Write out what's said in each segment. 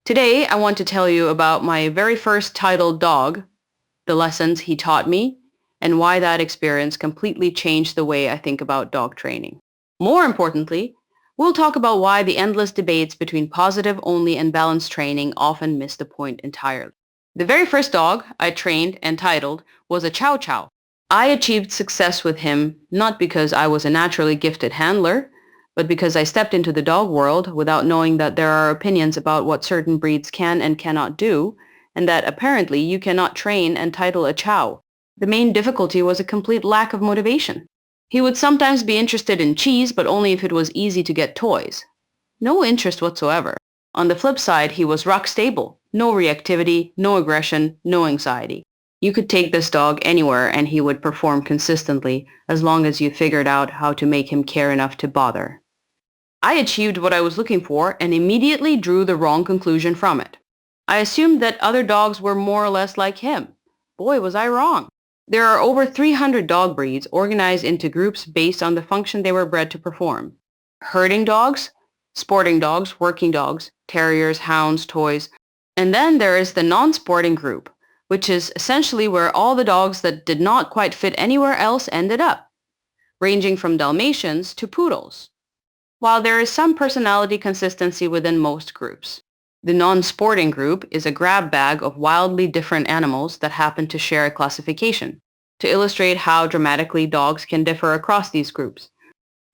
Today, I want to tell you about my very first titled dog, the lessons he taught me, and why that experience completely changed the way I think about dog training. More importantly, we'll talk about why the endless debates between positive only and balanced training often miss the point entirely. The very first dog I trained and titled was a chow-chow. I achieved success with him not because I was a naturally gifted handler, but because I stepped into the dog world without knowing that there are opinions about what certain breeds can and cannot do, and that apparently you cannot train and title a chow. The main difficulty was a complete lack of motivation. He would sometimes be interested in cheese, but only if it was easy to get toys. No interest whatsoever. On the flip side, he was rock stable. No reactivity, no aggression, no anxiety. You could take this dog anywhere and he would perform consistently as long as you figured out how to make him care enough to bother. I achieved what I was looking for and immediately drew the wrong conclusion from it. I assumed that other dogs were more or less like him. Boy, was I wrong. There are over 300 dog breeds organized into groups based on the function they were bred to perform. Herding dogs, sporting dogs, working dogs, terriers, hounds, toys. And then there is the non-sporting group, which is essentially where all the dogs that did not quite fit anywhere else ended up, ranging from Dalmatians to poodles. While there is some personality consistency within most groups. The non-sporting group is a grab bag of wildly different animals that happen to share a classification, to illustrate how dramatically dogs can differ across these groups.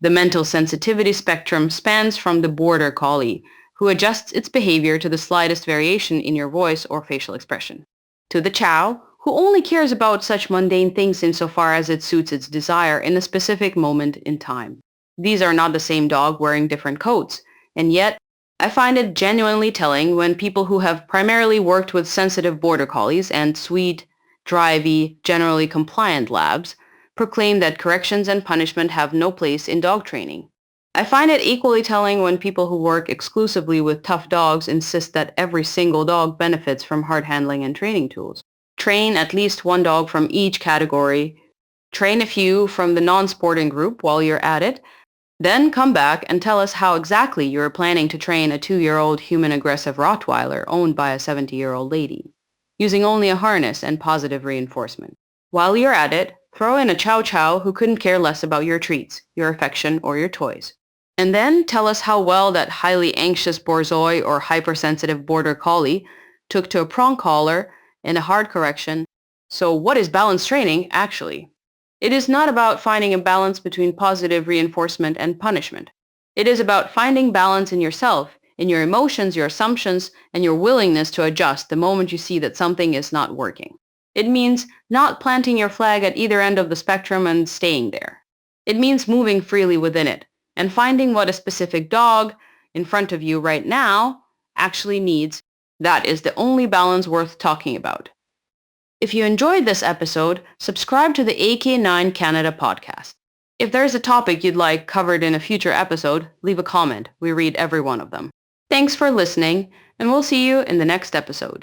The mental sensitivity spectrum spans from the border collie, who adjusts its behavior to the slightest variation in your voice or facial expression, to the chow, who only cares about such mundane things insofar as it suits its desire in a specific moment in time. These are not the same dog wearing different coats, and yet I find it genuinely telling when people who have primarily worked with sensitive border collies and sweet, drivey, generally compliant labs proclaim that corrections and punishment have no place in dog training. I find it equally telling when people who work exclusively with tough dogs insist that every single dog benefits from hard handling and training tools. Train at least one dog from each category. Train a few from the non-sporting group while you're at it. Then come back and tell us how exactly you're planning to train a 2-year-old human-aggressive rottweiler owned by a 70-year-old lady, using only a harness and positive reinforcement. While you're at it, throw in a chow-chow who couldn't care less about your treats, your affection, or your toys. And then tell us how well that highly anxious borzoi or hypersensitive border collie took to a prong collar and a hard correction. So what is balanced training, actually? It is not about finding a balance between positive reinforcement and punishment. It is about finding balance in yourself, in your emotions, your assumptions, and your willingness to adjust the moment you see that something is not working. It means not planting your flag at either end of the spectrum and staying there. It means moving freely within it and finding what a specific dog in front of you right now actually needs. That is the only balance worth talking about. If you enjoyed this episode, subscribe to the AK9 Canada podcast. If there's a topic you'd like covered in a future episode, leave a comment. We read every one of them. Thanks for listening, and we'll see you in the next episode.